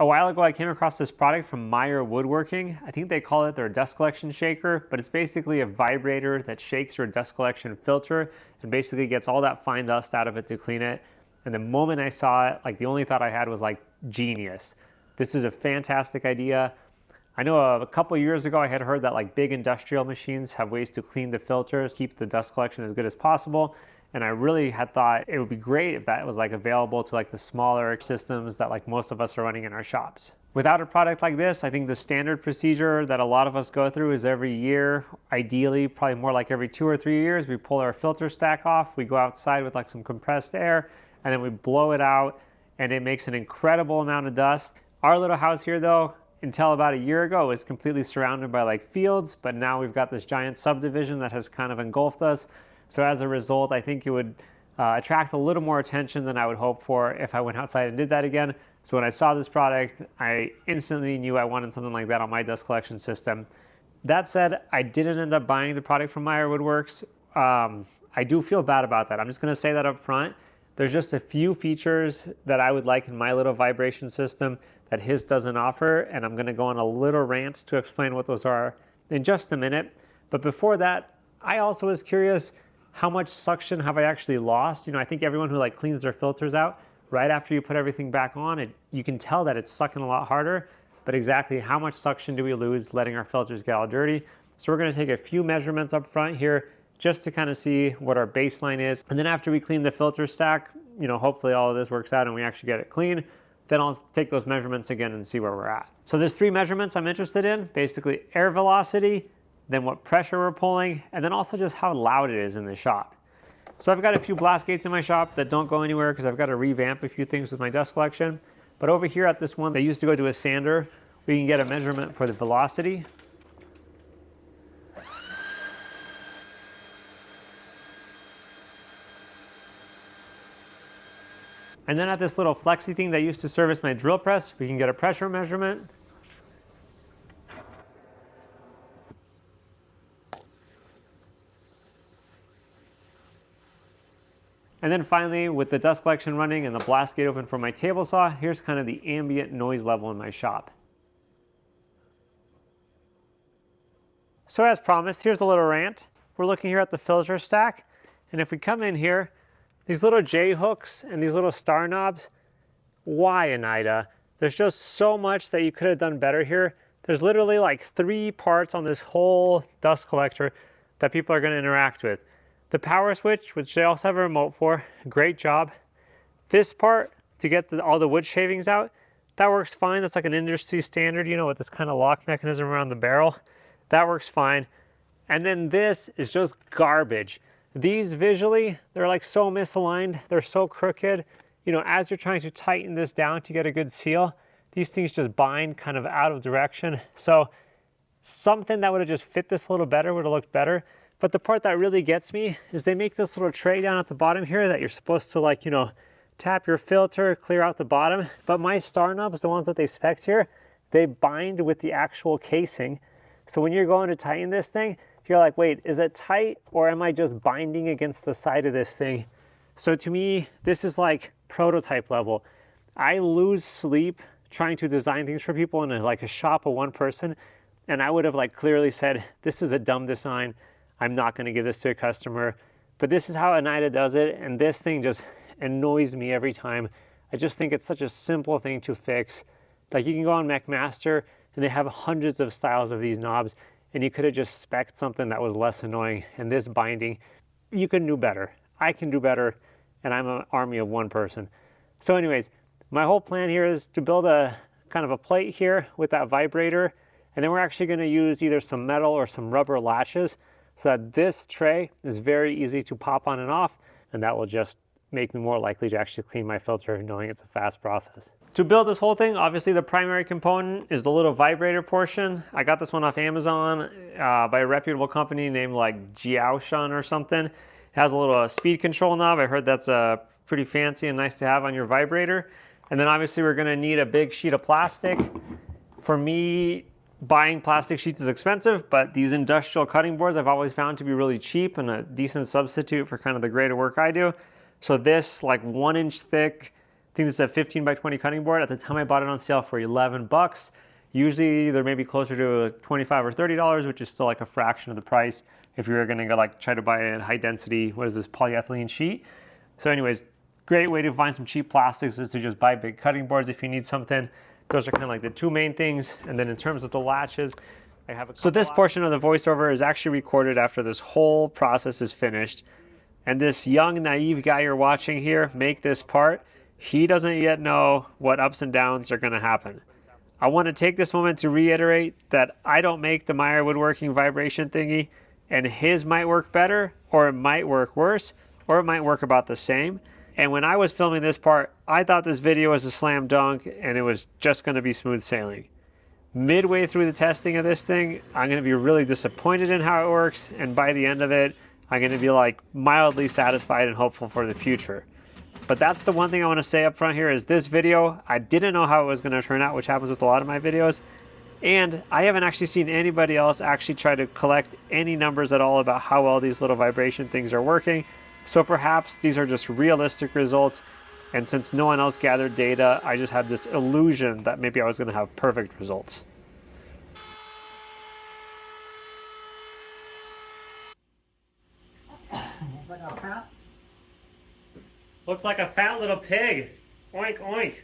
A while ago, I came across this product from Meyer Woodworking. I think they call it their dust collection shaker, but it's basically a vibrator that shakes your dust collection filter and basically gets all that fine dust out of it to clean it. And the moment I saw it, like the only thought I had was like, genius. This is a fantastic idea. I know a couple years ago I had heard that like big industrial machines have ways to clean the filters, keep the dust collection as good as possible. And I really had thought it would be great if that was like available to like the smaller systems that like most of us are running in our shops. Without a product like this, I think the standard procedure that a lot of us go through is every year, ideally probably more like every 2 or 3 years, we pull our filter stack off, we go outside with like some compressed air, and then we blow it out, and it makes an incredible amount of dust. Our little house here though, until about a year ago, was completely surrounded by like fields, but now we've got this giant subdivision that has kind of engulfed us. So as a result, I think it would attract a little more attention than I would hope for if I went outside and did that again. So when I saw this product, I instantly knew I wanted something like that on my dust collection system. That said, I didn't end up buying the product from Meyer Woodworks. I do feel bad about that. I'm just gonna say that up front. There's just a few features that I would like in my little vibration system that his doesn't offer, and I'm gonna go on a little rant to explain what those are in just a minute. But before that, I also was curious, how much suction have I actually lost? You know, I think everyone who like cleans their filters out, right after you put everything back on, you can tell that it's sucking a lot harder, but exactly how much suction do we lose letting our filters get all dirty? So we're gonna take a few measurements up front here just to kind of see what our baseline is. And then after we clean the filter stack, you know, hopefully all of this works out and we actually get it clean, then I'll take those measurements again and see where we're at. So there's 3 measurements I'm interested in, basically air velocity, then what pressure we're pulling, and then also just how loud it is in the shop. So I've got a few blast gates in my shop that don't go anywhere because I've got to revamp a few things with my dust collection. But over here at this one, they used to go to a sander. We can get a measurement for the velocity. And then at this little flexi thing that used to service my drill press, we can get a pressure measurement. And then finally, with the dust collection running and the blast gate open for my table saw, here's kind of the ambient noise level in my shop. So as promised, here's a little rant. We're looking here at the filter stack, and if we come in here, these little J hooks and these little star knobs, why, Anida? There's just so much that you could have done better here. There's literally like 3 parts on this whole dust collector that people are going to interact with. The power switch, which they also have a remote for, great job. This part, to get all the wood shavings out, that works fine. That's like an industry standard, you know, with this kind of lock mechanism around the barrel. That works fine. And then this is just garbage. These visually, they're like so misaligned. They're so crooked. You know, as you're trying to tighten this down to get a good seal, these things just bind kind of out of direction. So something that would have just fit this a little better would have looked better. But the part that really gets me is they make this little tray down at the bottom here that you're supposed to like, you know, tap your filter, clear out the bottom. But my star knobs, the ones that they spec'd here, they bind with the actual casing. So when you're going to tighten this thing, you're like, wait, is it tight or am I just binding against the side of this thing? So to me, this is like prototype level. I lose sleep trying to design things for people in like a shop of one person. And I would have like clearly said, this is a dumb design. I'm not going to give this to a customer, but this is how Anida does it, and this thing just annoys me every time. I just think it's such a simple thing to fix. Like you can go on McMaster, and they have hundreds of styles of these knobs, and you could have just spec'd something that was less annoying. And this binding, you can do better. I can do better, and I'm an army of one person. So anyways, my whole plan here is to build a kind of a plate here with that vibrator, and then we're actually going to use either some metal or some rubber latches, so that this tray is very easy to pop on and off, and that will just make me more likely to actually clean my filter knowing it's a fast process. To build this whole thing, obviously the primary component is the little vibrator portion. I got this one off Amazon by a reputable company named like Jiaoshan or something. It has a little speed control knob. I heard that's pretty fancy and nice to have on your vibrator. And then obviously we're gonna need a big sheet of plastic. For me, buying plastic sheets is expensive, but these industrial cutting boards I've always found to be really cheap and a decent substitute for kind of the grade of work I do. So this like 1 inch thick I think this is a 15 by 20 cutting board. At the time I bought it on sale for 11 bucks. Usually they're maybe closer to $25 or $30, which is still like a fraction of the price if you were gonna go like try to buy a high density, what is this, polyethylene sheet. So anyways, great way to find some cheap plastics is to just buy big cutting boards if you need something. Those are kind of like the two main things. And then in terms of the latches, I have so this portion of the voiceover is actually recorded after this whole process is finished. And this young, naive guy you're watching here make this part, he doesn't yet know what ups and downs are gonna happen. I wanna take this moment to reiterate that I don't make the Meyer woodworking vibration thingy, and his might work better, or it might work worse, or it might work about the same. And when I was filming this part, I thought this video was a slam dunk and it was just gonna be smooth sailing. Midway through the testing of this thing, I'm gonna be really disappointed in how it works, and by the end of it, I'm gonna be like mildly satisfied and hopeful for the future. But that's the one thing I wanna say up front here is this video, I didn't know how it was gonna turn out, which happens with a lot of my videos. And I haven't actually seen anybody else actually try to collect any numbers at all about how well these little vibration things are working. So perhaps these are just realistic results. And since no one else gathered data, I just had this illusion that maybe I was gonna have perfect results. Looks like a fat little pig. Oink, oink.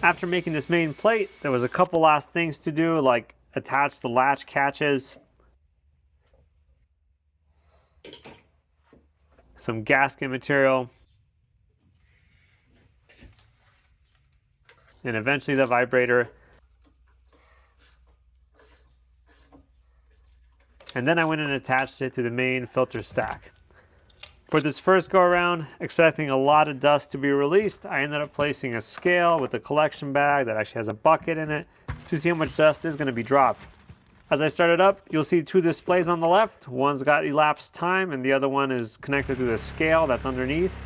After making this main plate, there was a couple last things to do, like attach the latch catches, some gasket material, and eventually the vibrator. And then I went and attached it to the main filter stack. For this first go around, expecting a lot of dust to be released, I ended up placing a scale with a collection bag that actually has a bucket in it to see how much dust is going to be dropped. As I started up, you'll see two displays on the left. One's got elapsed time and the other one is connected to the scale that's underneath.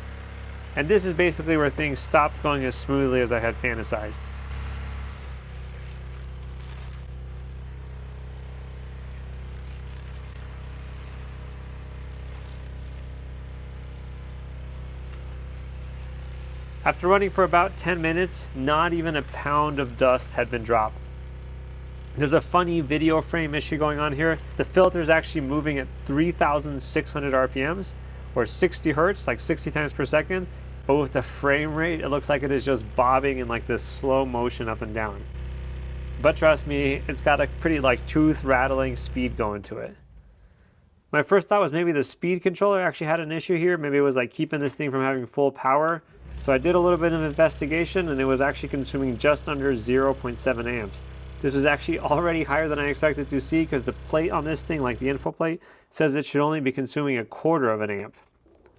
And this is basically where things stopped going as smoothly as I had fantasized. After running for about 10 minutes, not even a pound of dust had been dropped. There's a funny video frame issue going on here. The filter is actually moving at 3,600 RPMs, or 60 hertz, like 60 times per second. But with the frame rate, it looks like it is just bobbing in like this slow motion up and down. But trust me, it's got a pretty like tooth rattling speed going to it. My first thought was maybe the speed controller actually had an issue here. Maybe it was like keeping this thing from having full power. So I did a little bit of investigation and it was actually consuming just under 0.7 amps. This was actually already higher than I expected to see because the plate on this thing, like the info plate, says it should only be consuming a quarter of an amp.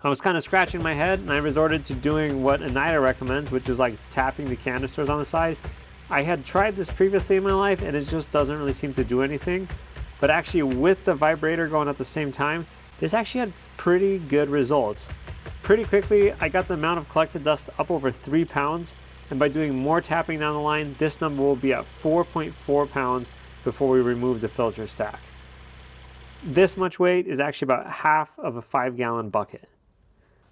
I was kind of scratching my head and I resorted to doing what Anita recommends, which is like tapping the canisters on the side. I had tried this previously in my life and it just doesn't really seem to do anything. But actually with the vibrator going at the same time, this actually had pretty good results. Pretty quickly, I got the amount of collected dust up over 3 pounds, and by doing more tapping down the line, this number will be at 4.4 pounds before we remove the filter stack. This much weight is actually about half of a 5-gallon bucket.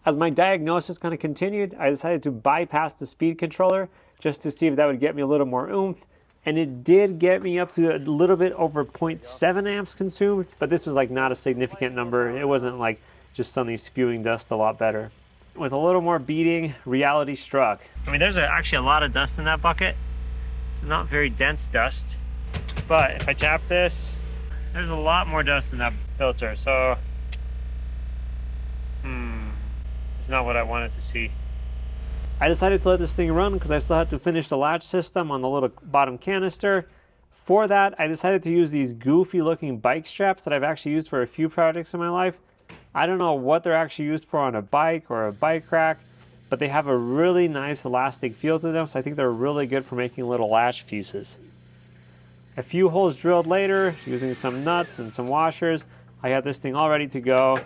As my diagnosis kind of continued, I decided to bypass the speed controller just to see if that would get me a little more oomph, and it did get me up to a little bit over 0.7 amps consumed, but this was like not a significant number. It wasn't like just suddenly spewing dust a lot better. With a little more beating, reality struck. I mean, there's actually a lot of dust in that bucket. So not very dense dust. But if I tap this, there's a lot more dust in that filter. So, it's not what I wanted to see. I decided to let this thing run because I still had to finish the latch system on the little bottom canister. For that, I decided to use these goofy looking bike straps that I've actually used for a few projects in my life. I don't know what they're actually used for on a bike or a bike rack, but they have a really nice elastic feel to them, so I think they're really good for making little latch pieces. A few holes drilled later, using some nuts and some washers, I had this thing all ready to go.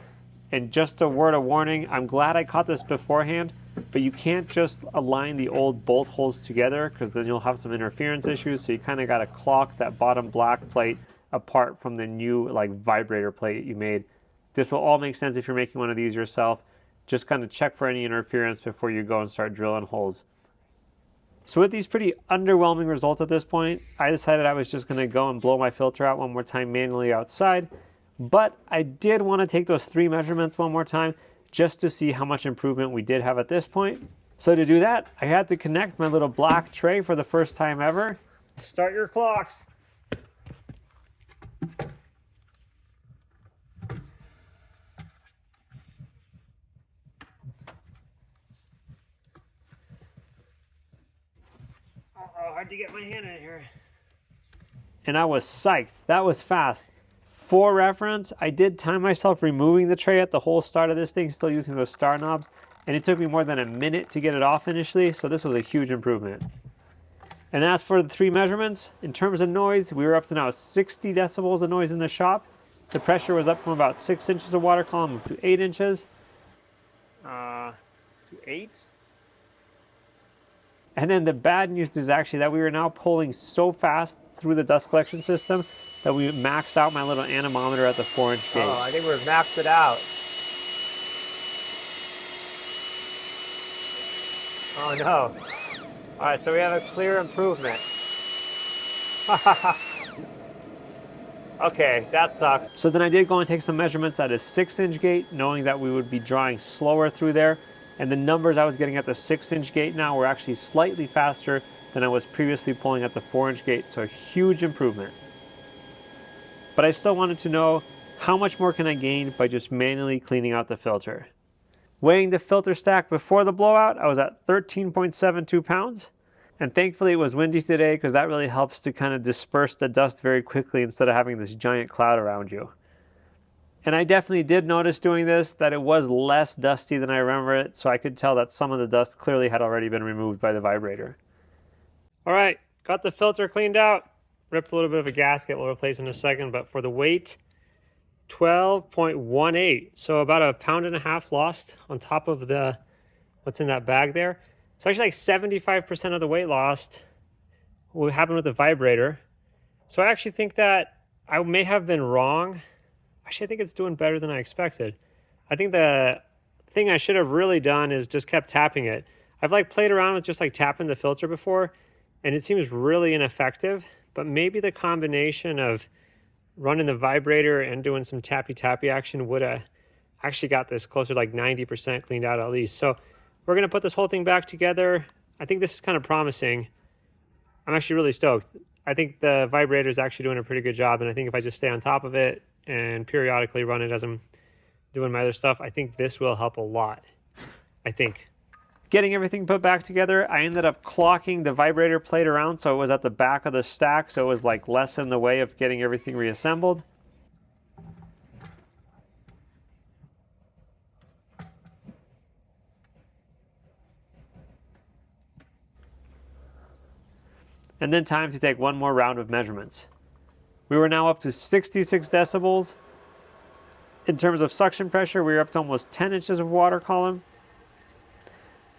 And just a word of warning, I'm glad I caught this beforehand, but you can't just align the old bolt holes together because then you'll have some interference issues, so you kind of got to clock that bottom black plate apart from the new like vibrator plate you made. This will all make sense if you're making one of these yourself. just kind of check for any interference before you go and start drilling holes. So with these pretty underwhelming results at this point, I decided I was just going to go and blow my filter out one more time manually outside. But I did want to take those 3 measurements one more time just to see how much improvement we did have at this point. So to do that, I had to connect my little black tray for the first time ever. Start your clocks. Hard to get my hand in here. And I was psyched. That was fast. For reference, I did time myself removing the tray at the whole start of this thing, still using those star knobs, and it took me more than a minute to get it off initially, so this was a huge improvement. And as for the 3 measurements, in terms of noise, we were up to now 60 decibels of noise in the shop. The pressure was up from about 6 inches of water column to 8 inches. To 8. And then the bad news is actually that we were now pulling so fast through the dust collection system that we maxed out my little anemometer at the 4-inch gauge. Oh, I think we've maxed it out. Oh no. All right, so we have a clear improvement. Okay, that sucks. So then I did go and take some measurements at a 6-inch gate, knowing that we would be drawing slower through there. And the numbers I was getting at the 6-inch gate now were actually slightly faster than I was previously pulling at the 4-inch gate, so a huge improvement. But I still wanted to know how much more can I gain by just manually cleaning out the filter. Weighing the filter stack before the blowout, I was at 13.72 pounds. And thankfully it was windy today because that really helps to kind of disperse the dust very quickly instead of having this giant cloud around you. And I definitely did notice doing this that it was less dusty than I remember it, so I could tell that some of the dust clearly had already been removed by the vibrator. All right, got the filter cleaned out. Ripped a little bit of a gasket, we'll replace in a second, but for the weight, 12.18. So about 1.5 pounds lost on top of the what's in that bag there. So actually like 75% of the weight lost will happen with the vibrator. So I actually think that I may have been wrong. Actually, I think it's doing better than I expected. I think the thing I should have really done is just kept tapping it. I've like played around with just like tapping the filter before, and it seems really ineffective, but maybe the combination of running the vibrator and doing some tappy action would have actually got this closer to like 90% cleaned out at least. So we're gonna put this whole thing back together. I think this is kind of promising. I'm actually really stoked. I think the vibrator is actually doing a pretty good job, and I think if I just stay on top of it and periodically run it as I'm doing my other stuff, I think this will help a lot, I think. Getting everything put back together, I ended up clocking the vibrator plate around so it was at the back of the stack, so it was like less in the way of getting everything reassembled. And then time to take one more round of measurements. We were now up to 66 decibels. In terms of suction pressure, we were up to almost 10 inches of water column.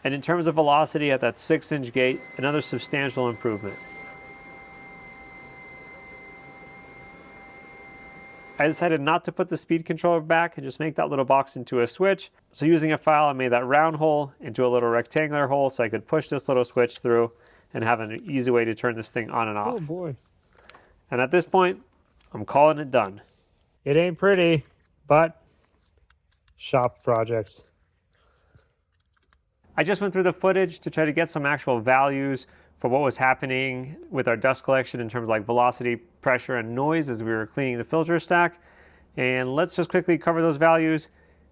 And in terms of velocity at that 6-inch gate, another substantial improvement. I decided not to put the speed controller back and just make that little box into a switch. So using a file, I made that round hole into a little rectangular hole so I could push this little switch through and have an easy way to turn this thing on and off. Oh boy. And at this point, I'm calling it done. It ain't pretty, but shop projects. I just went through the footage to try to get some actual values for what was happening with our dust collection in terms of like velocity, pressure, and noise as we were cleaning the filter stack. And let's just quickly cover those values.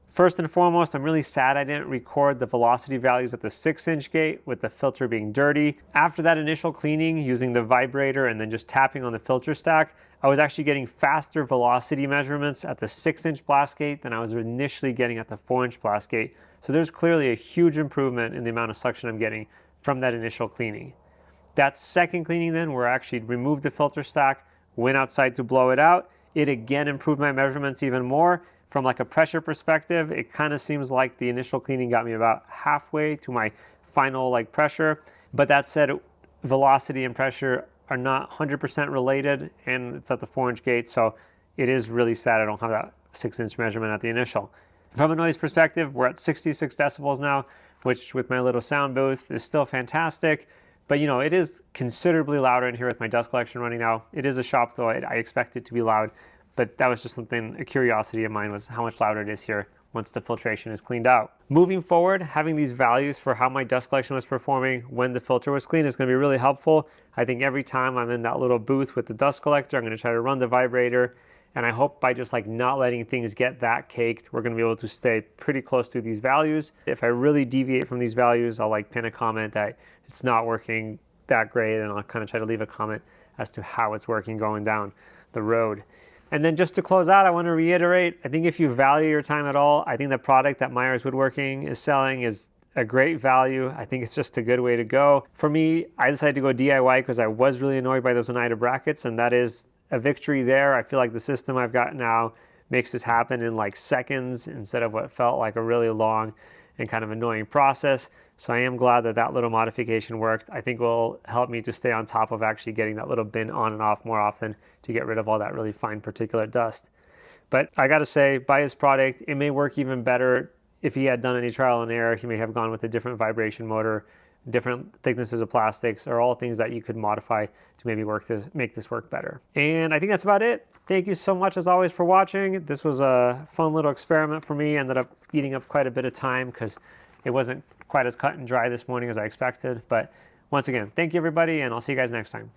First and foremost, I'm really sad I didn't record the velocity values at the 6-inch gate with the filter being dirty. After that initial cleaning using the vibrator and then just tapping on the filter stack, I was actually getting faster velocity measurements at the 6-inch blast gate than I was initially getting at the 4-inch blast gate. So there's clearly a huge improvement in the amount of suction I'm getting from that initial cleaning. That second cleaning then, where I actually removed the filter stack, went outside to blow it out, it again improved my measurements even more. From like a pressure perspective, it kind of seems like the initial cleaning got me about halfway to my final like pressure. But that said, velocity and pressure are not 100% related, and it's at the 4-inch gate, so it is really sad I don't have that 6-inch measurement at the initial. From a noise perspective, we're at 66 decibels now, which with my little sound booth is still fantastic. But you know, it is considerably louder in here with my dust collection running now. It is a shop though, I expect it to be loud, but that was just something, a curiosity of mine was how much louder it is here once the filtration is cleaned out. Moving forward, having these values for how my dust collection was performing when the filter was clean is gonna be really helpful. I think every time I'm in that little booth with the dust collector, I'm gonna try to run the vibrator, and I hope by just like not letting things get that caked, we're gonna be able to stay pretty close to these values. If I really deviate from these values, I'll like pin a comment that it's not working that great, and I'll kind of try to leave a comment as to how it's working going down the road. And then just to close out, I want to reiterate, I think if you value your time at all, I think the product that Myers Woodworking is selling is a great value. I think it's just a good way to go. For me, I decided to go DIY because I was really annoyed by those Oneida brackets, and that is a victory there. I feel like the system I've got now makes this happen in like seconds instead of what felt like a really long and kind of annoying process. So I am glad that that little modification worked. I think will help me to stay on top of actually getting that little bin on and off more often to get rid of all that really fine particulate dust. But I gotta say, buy his product. It may work even better if he had done any trial and error. He may have gone with a different vibration motor, different thicknesses of plastics, are all things that you could modify to maybe make this work better. And I think that's about it. Thank you so much as always for watching. This was a fun little experiment for me. Ended up eating up quite a bit of time because it wasn't quite as cut and dry this morning as I expected. But once again, thank you everybody, and I'll see you guys next time.